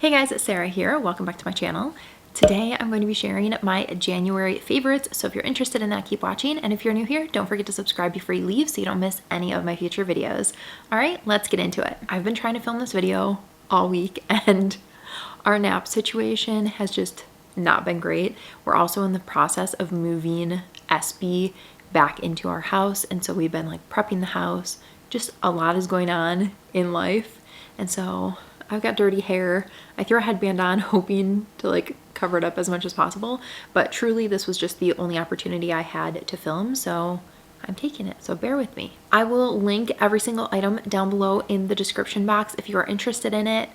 Hey guys, it's Sarah here. Welcome back to my channel. Today I'm going to be sharing my January favorites, so if you're interested in that, keep watching, and if you're new here, don't forget to subscribe before you leave so you don't miss any of my future videos. Alright, let's get into it. I've been trying to film this video all week, and our nap situation has just not been great. We're also in the process of moving Essbe back into our house, and so we've been like prepping the house. Just a lot is going on in life, and so I've got dirty hair. I threw a headband on hoping to like cover it up as much as possible, but truly this was just the only opportunity I had to film, so I'm taking it, so bear with me. I will link every single item down below in the description box if you are interested in it.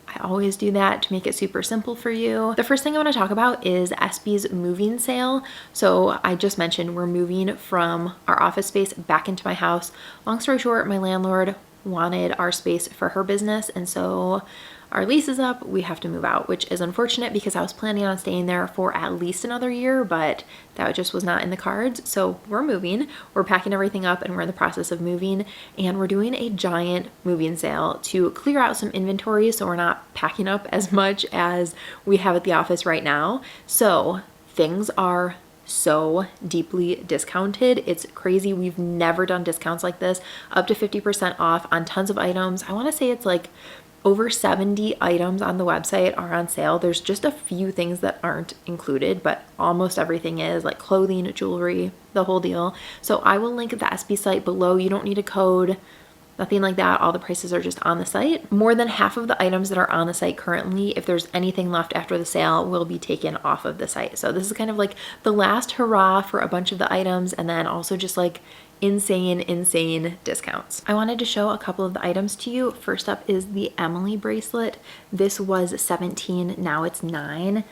I always do that to make it super simple for you. The first thing I want to talk about is Essbe's moving sale. So I just mentioned we're moving from our office space back into my house. Long story short, my landlord wanted our space for her business, and so our lease is up. We have to move out, which is unfortunate because I was planning on staying there for at least another year, but that just was not in the cards. So we're moving, we're packing everything up, and we're in the process of moving, and we're doing a giant moving sale to clear out some inventory so we're not packing up as much as we have at the office right now. So things are so deeply discounted. It's crazy. We've never done discounts like this, up to 50% off on tons of items. I want to say it's like over 70 items on the website are on sale. There's just a few things that aren't included, but almost everything is, like clothing, jewelry, the whole deal. So I will link the Essbe site below. You don't need a code, nothing like that. All the prices are just on the site. More than half of the items that are on the site currently, if there's anything left after the sale, will be taken off of the site. So this is kind of like the last hurrah for a bunch of the items, and then also just like insane discounts. I wanted to show a couple of the items to you. First up is the Emily bracelet. This was $17, now it's $9.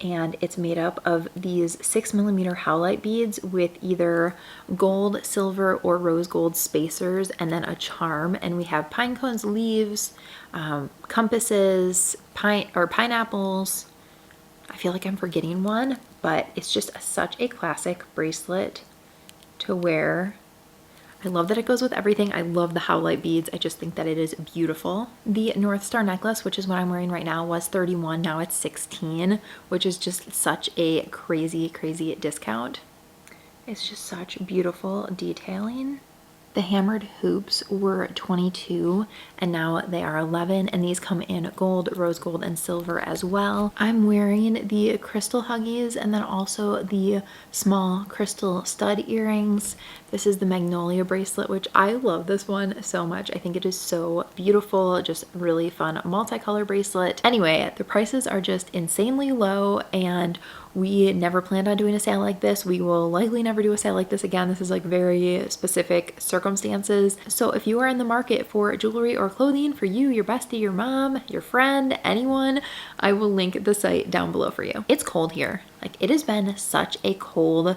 And it's made up of these 6mm howlite beads with either gold, silver, or rose gold spacers, and then a charm. And we have pine cones, leaves, compasses, pineapples. I feel like I'm forgetting one, but it's just such a classic bracelet to wear. I love that it goes with everything. I love the howlite beads. I just think that it is beautiful. The North Star necklace, which is what I'm wearing right now, was $31. Now it's $16, which is just such a crazy discount. It's just such beautiful detailing. The hammered hoops were $22 and now they are $11, and these come in gold, rose gold, and silver as well. I'm wearing the crystal huggies and then also the small crystal stud earrings. This is the Magnolia bracelet, which I love this one so much. I think it is so beautiful, just really fun multicolor bracelet. Anyway, the prices are just insanely low, and we never planned on doing a sale like this. We will likely never do a sale like this again. This is like very specific circumstances. So if you are in the market for jewelry or clothing for you, your bestie, your mom, your friend, anyone, I will link the site down below for you. It's cold here. Like, it has been such a cold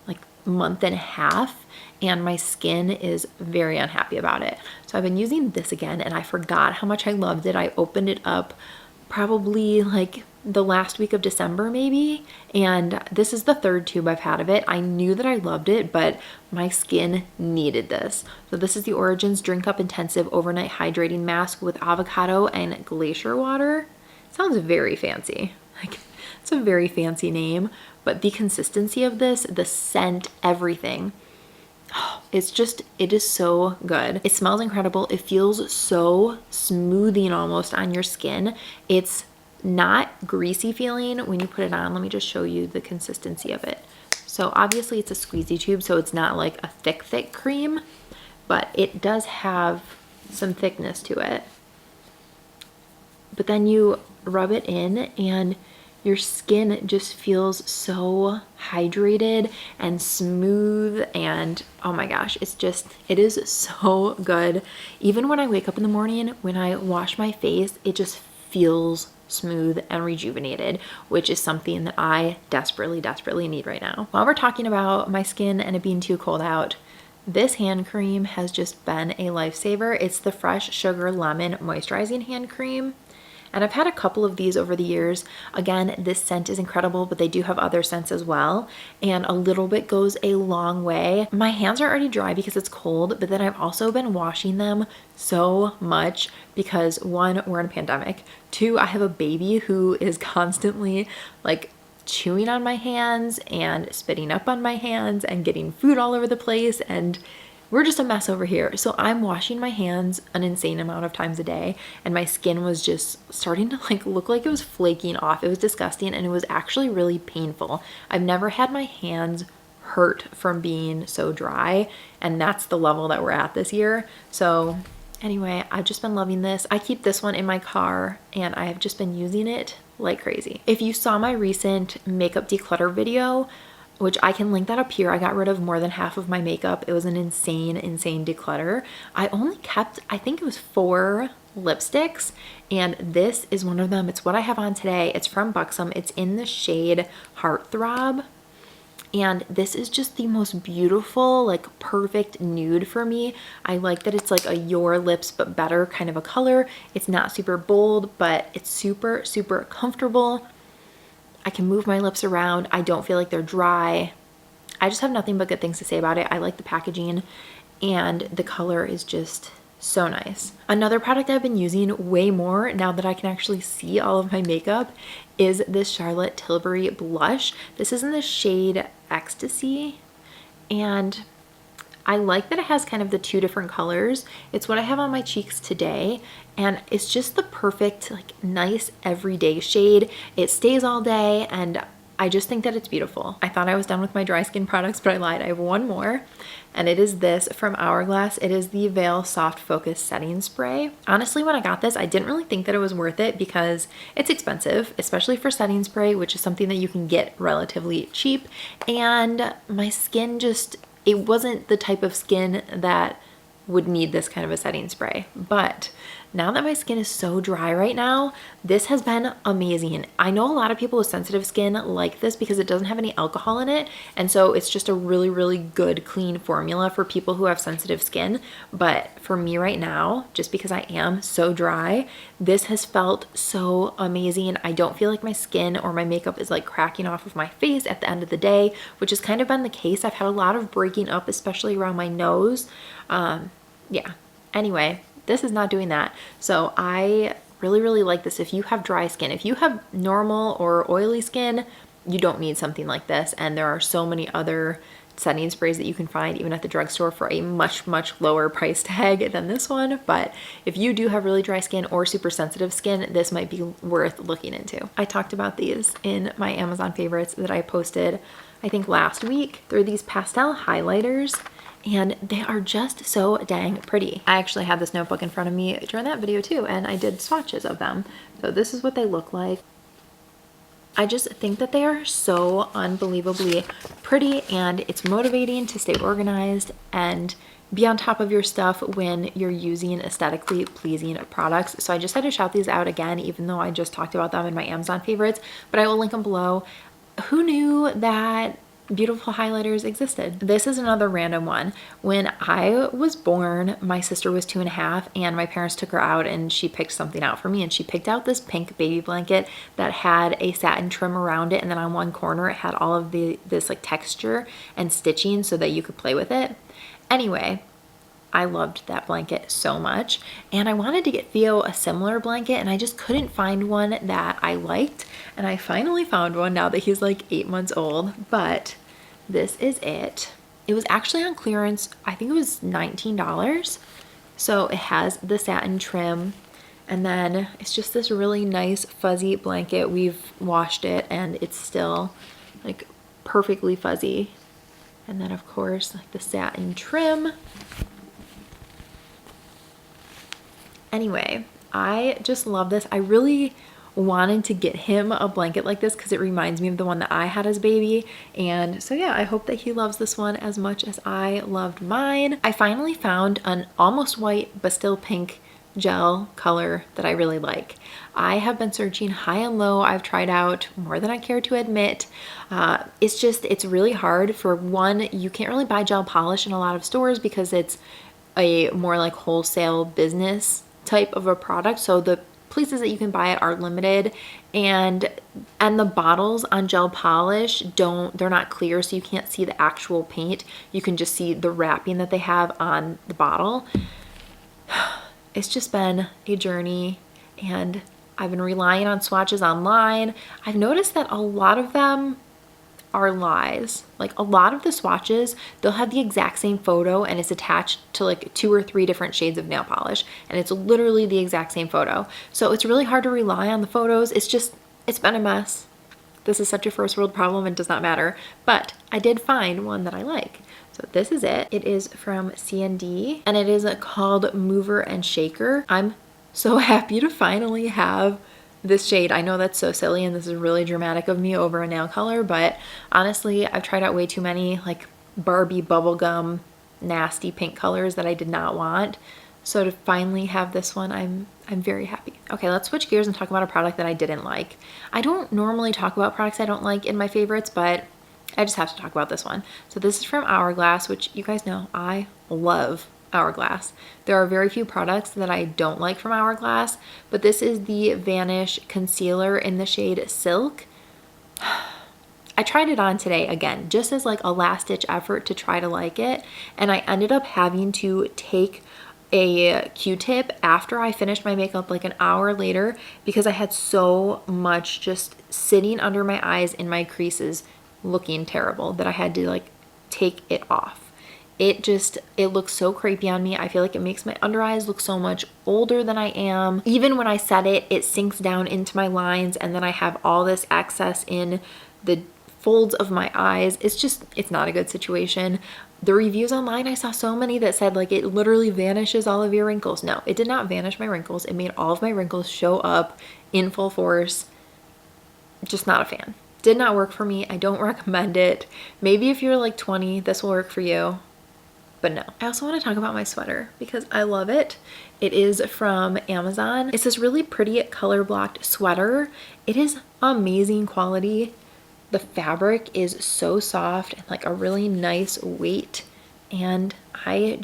like month and a half, and my skin is very unhappy about it. So I've been using this again, and I forgot how much I loved it. I opened it up probably like the last week of December maybe, and this is the third tube I've had of it. I knew that I loved it, but my skin needed this. So this is the Origins Drink Up Intensive Overnight Hydrating Mask with avocado and glacier water. Sounds very fancy. Like, it's a very fancy name, but the consistency of this, the scent, everything, oh, it's just, it is so good. It smells incredible. It feels so smoothing almost on your skin. It's not greasy feeling when you put it on. Let me just show you the consistency of it. So obviously it's a squeezy tube, so it's not like a thick cream, but it does have some thickness to it. But then you rub it in and your skin just feels so hydrated and smooth, and oh my gosh, it's just, it is so good. Even when I wake up in the morning, when I wash my face, it just feels smooth and rejuvenated, which is something that I desperately need right now. While we're talking about my skin and it being too cold out, this hand cream has just been a lifesaver. It's the Fresh Sugar Lemon Moisturizing Hand Cream. And I've had a couple of these over the years. Again, this scent is incredible, but they do have other scents as well. And a little bit goes a long way. My hands are already dry because it's cold, but then I've also been washing them so much because one, we're in a pandemic. Two, I have a baby who is constantly like chewing on my hands and spitting up on my hands and getting food all over the place, and we're just a mess over here. So I'm washing my hands an insane amount of times a day, and my skin was just starting to like look like it was flaking off. It was disgusting, and it was actually really painful. I've never had my hands hurt from being so dry, and that's the level that we're at this year. So anyway, I've just been loving this. I keep this one in my car, and I have just been using it like crazy. If you saw my recent makeup declutter video, which I can link that up here, I got rid of more than half of my makeup. It was an insane declutter. I only kept, I think it was 4 lipsticks, and this is one of them. It's what I have on today. It's from Buxom. It's in the shade Heartthrob. And this is just the most beautiful, like perfect nude for me. I like that it's like a Your Lips but better kind of a color. It's not super bold, but it's super comfortable. I can move my lips around. I don't feel like they're dry. I just have nothing but good things to say about it. I like the packaging, and the color is just so nice. Another product I've been using way more now that I can actually see all of my makeup is this Charlotte Tilbury blush. This is in the shade Ecstasy, and I like that it has kind of the 2 different colors. It's what I have on my cheeks today, and it's just the perfect, like, nice everyday shade. It stays all day, and I just think that it's beautiful. I thought I was done with my dry skin products, but I lied. I have one more, and it is this from Hourglass. It is the Veil Soft Focus Setting Spray. Honestly, when I got this, I didn't really think that it was worth it because it's expensive, especially for setting spray, which is something that you can get relatively cheap. And my skin just, it wasn't the type of skin that would need this kind of a setting spray. But now that my skin is so dry right now, this has been amazing. I know a lot of people with sensitive skin like this because it doesn't have any alcohol in it, and so it's just a really good clean formula for people who have sensitive skin. But for me right now, just because I am so dry, this has felt so amazing. I don't feel like my skin or my makeup is like cracking off of my face at the end of the day, which has kind of been the case. I've had a lot of breaking up, especially around my nose. Yeah, anyway, this is not doing that. So I really like this. If you have dry skin, if you have normal or oily skin, you don't need something like this. And there are so many other setting sprays that you can find even at the drugstore for a much lower price tag than this one. But if you do have really dry skin or super sensitive skin, this might be worth looking into. I talked about these in my Amazon favorites that I posted, I think last week. They're these pastel highlighters, and they are just so dang pretty. I actually had this notebook in front of me during that video too, and I did swatches of them. So this is what they look like. I just think that they are so unbelievably pretty, and it's motivating to stay organized and be on top of your stuff when you're using aesthetically pleasing products. So I just had to shout these out again, even though I just talked about them in my Amazon favorites, but I will link them below. Who knew that beautiful highlighters existed? This is another random one. When I was born, my sister was 2.5, and my parents took her out and she picked something out for me, and she picked out this pink baby blanket that had a satin trim around it, and then on one corner it had all of this like texture and stitching so that you could play with it. Anyway, I loved that blanket so much, and I wanted to get Theo a similar blanket, and I just couldn't find one that I liked. And I finally found one now that he's like 8 months old, but this is it. It was actually on clearance. I think it was $19. So it has the satin trim, and then it's just this really nice fuzzy blanket. We've washed it and it's still like perfectly fuzzy. And then of course like the satin trim. Anyway, I just love this. I really wanted to get him a blanket like this because it reminds me of the one that I had as a baby. And so yeah, I hope that he loves this one as much as I loved mine. I finally found an almost white but still pink gel color that I really like. I have been searching high and low. I've tried out more than I care to admit. It's really hard. For one, you can't really buy gel polish in a lot of stores because it's a more like wholesale business type of a product. So the places that you can buy it are limited, and the bottles on gel polish they're not clear, so you can't see the actual paint. You can just see the wrapping that they have on the bottle. It's just been a journey, and I've been relying on swatches online. I've noticed that a lot of them are lies. Like, a lot of the swatches, they'll have the exact same photo and it's attached to like 2 or 3 different shades of nail polish, and it's literally the exact same photo. So it's really hard to rely on the photos. It's been a mess. This is such a first world problem, it does not matter. But I did find one that I like. So this is it. It is from CND, and it is called Mover and Shaker. I'm so happy to finally have this shade. I know that's so silly and this is really dramatic of me over a nail color, but honestly, I've tried out way too many like Barbie bubblegum nasty pink colors that I did not want. So to finally have this one, I'm very happy. Okay, let's switch gears and talk about a product that I didn't like. I don't normally talk about products I don't like in my favorites, but I just have to talk about this one. So this is from Hourglass, which you guys know I love Hourglass. There are very few products that I don't like from Hourglass, but this is the Vanish concealer in the shade Silk. I tried it on today again, just as like a last ditch effort to try to like it, and I ended up having to take a Q-tip after I finished my makeup like an hour later because I had so much just sitting under my eyes in my creases looking terrible that I had to like take it off. It looks so crepey on me. I feel like it makes my under eyes look so much older than I am. Even when I set it, it sinks down into my lines, and then I have all this excess in the folds of my eyes. It's not a good situation. The reviews online, I saw so many that said like it literally vanishes all of your wrinkles. No, it did not vanish my wrinkles. It made all of my wrinkles show up in full force. Just not a fan. Did not work for me. I don't recommend it. Maybe if you're like 20, this will work for you. But no. I also want to talk about my sweater because I love it. It is from Amazon. It's this really pretty color blocked sweater. It is amazing quality. The fabric is so soft and like a really nice weight, and I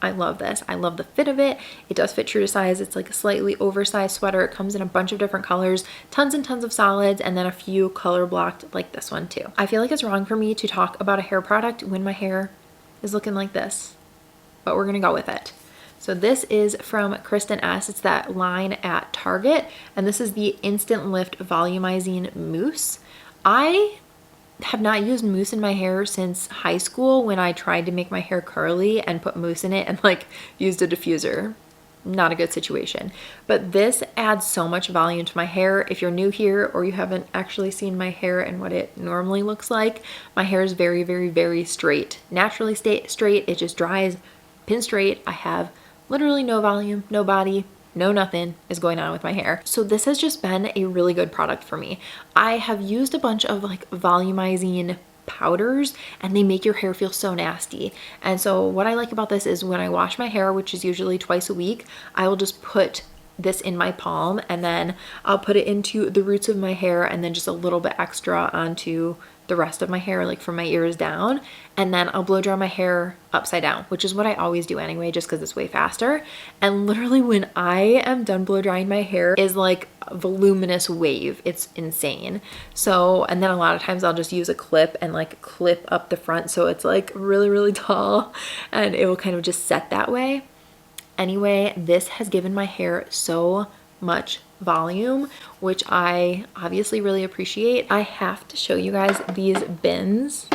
love this. I love the fit of it. It does fit true to size. It's like a slightly oversized sweater. It comes in a bunch of different colors, tons and tons of solids, and then a few color blocked like this one too. I feel like it's wrong for me to talk about a hair product when my hair is looking like this, but we're gonna go with it. So this is from Kristen S. It's that line at Target, and this is the Instant Lift Volumizing Mousse. I have not used mousse in my hair since high school when I tried to make my hair curly and put mousse in it and like used a diffuser. Not a good situation. But this adds so much volume to my hair. If you're new here or you haven't actually seen my hair and what it normally looks like, my hair is very, very, very straight. Naturally straight. It just dries pin straight. I have literally no volume, no body, no nothing is going on with my hair. So this has just been a really good product for me. I have used a bunch of like volumizing powders and they make your hair feel so nasty. And so what I like about this is when I wash my hair, which is usually twice a week, I will just put this in my palm and then I'll put it into the roots of my hair and then just a little bit extra onto the rest of my hair, like from my ears down, and then I'll blow dry my hair upside down, which is what I always do anyway, just because it's way faster. And literally when I am done blow drying my hair is like a voluminous wave. It's insane. So, and then a lot of times I'll just use a clip and like clip up the front so it's like really, really tall and it will kind of just set that way. Anyway, this has given my hair so much volume, which I obviously really appreciate. I have to show you guys these bins.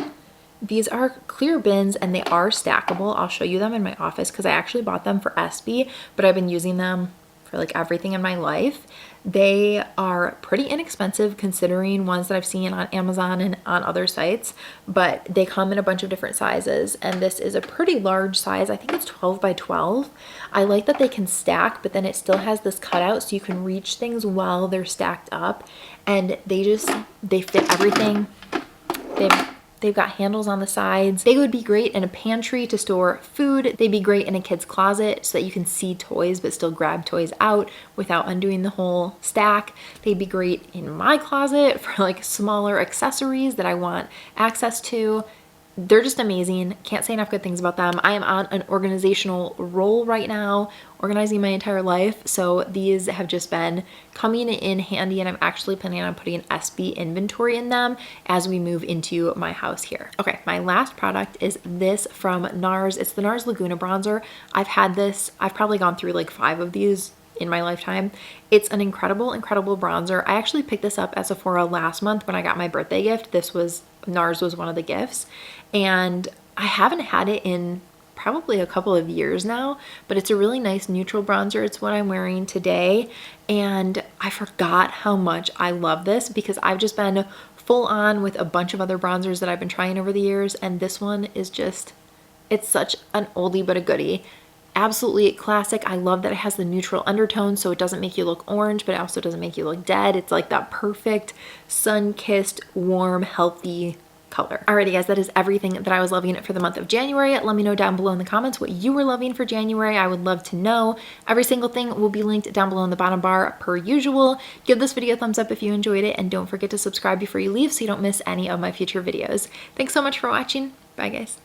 These are clear bins and they are stackable. I'll show you them in my office because I actually bought them for Essbe, but I've been using them for like everything in my life. They are pretty inexpensive considering ones that I've seen on Amazon and on other sites, but they come in a bunch of different sizes, and this is a pretty large size. I think it's 12 by 12. I like that they can stack, but then it still has this cutout so you can reach things while they're stacked up, and they fit everything. They've got handles on the sides. They would be great in a pantry to store food. They'd be great in a kid's closet so that you can see toys but still grab toys out without undoing the whole stack. They'd be great in my closet for like smaller accessories that I want access to. they're just amazing. Can't say enough good things about them. I am on an organizational roll right now, organizing my entire life. So these have just been coming in handy, and I'm actually planning on putting an Essbe inventory in them as we move into my house here. Okay, my last product is this from NARS. It's the NARS Laguna bronzer. I've had this, I've probably gone through like 5 of these in my lifetime. It's an incredible bronzer. I actually picked this up at Sephora last month when I got my birthday gift. NARS was one of the gifts, and I haven't had it in probably a couple of years now, but it's a really nice neutral bronzer. It's what I'm wearing today, and I forgot how much I love this because I've just been full on with a bunch of other bronzers that I've been trying over the years, and this one is just, it's such an oldie but a goodie. Absolutely classic. I love that it has the neutral undertone, so it doesn't make you look orange, but it also doesn't make you look dead. It's like that perfect sun-kissed, warm, healthy color. Alrighty guys, that is everything that I was loving for the month of January. Let me know down below in the comments what you were loving for January. I would love to know. Every single thing will be linked down below in the bottom bar per usual. Give this video a thumbs up if you enjoyed it, and don't forget to subscribe before you leave so you don't miss any of my future videos. Thanks so much for watching. Bye guys.